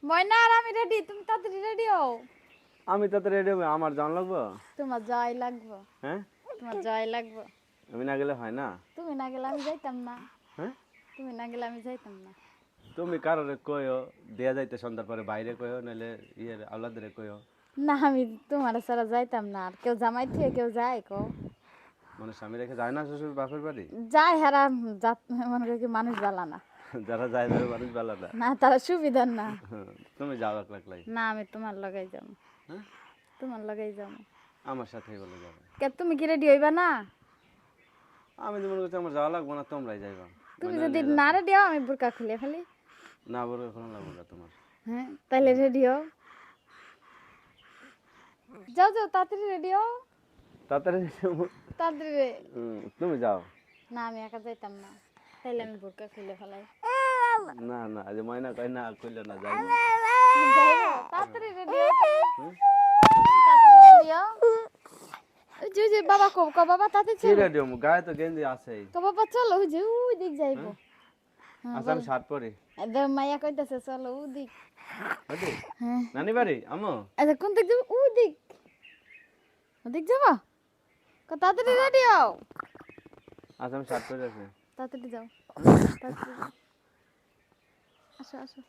ময়না আর আমি রেডি, তুমি তাড়াতাড়ি রেডি হও। আমি তাতে রেডি হবো, আমার জান লাগবো। তোমার যাই লাগবে। হ্যাঁ, তোমার যাই লাগবে। আমি না গেলে হয় না। তুমি না গেলে আমি যাইতাম না। হ্যাঁ, তুমি না গেলে আমি যাইতাম না। তুমি কারোরে কইও দেয়া যাইতে সন্ধ্যার পরে বাইরে কইও, নাহলে ইয়ের আওলাদের কইও। না আমি তোমার ছাড়া যাইতাম না। আর কেউ জামাই থেকে কেউ যায় কো? মানে স্বামী রেখে যায় না শ্বশুর বাপের বাড়ি? যায় হারা মনে করি কি মানুষ বালা না। যারা যায় তারা মানুষ ভালো না। না তারা সুবিধার না। হ্যাঁ, তুমি যাও একলাই। না আমি তোমার লাগাই যাবো। হ্যাঁ, তোমার লাগাই যাবো। আমার সাথেই বলে যাবে। কে তুমি কি রেডি হইবা না? আমি তো মনে করছি আমার যাওয়া লাগবো না, তোমরাই যাইবা। তুমি যদি না রেডি হও আমি বোরকা খুলে ফেলি। না বলে কোনো লাগবো না তোমার। হ্যাঁ তাইলে রেডি হও। যাও যাও তাড়াতাড়ি রেডি হও। তাড়াতাড়ি তাড়াতাড়ি তুমি যাও। না আমি একা যাইতাম না। তাইলে আমি বোরকা খুলে ফেলাই। না না, আজ ময়না কই না, কইলো না যাইবো। যাইবো তাড়াতাড়ি রেডি হও। তাড়াতাড়ি রেডি হও। ওই যে বাবা কো বাবা তাতে কি চলো। রেডি হমু, গায়ে তো গেঞ্জি আছেই। কো বাবা চলো ওই যে ওই দিক যাইবো। আচ্ছা আমি শার্ট পরি। এদের মাইয়া কইতাছে চলো ওই দিক। ওদি হ্যাঁ নানি বাড়ি আম্মু? আচ্ছা কোন দিক যাবো? ওই দিক। ওদিক যাবা? তাড়াতাড়ি রেডি হও। আচ্ছা আমি শার্ট পরে আছি। তাড়াতাড়ি যাও। তাড়াতাড়ি যাও। আসো আসো।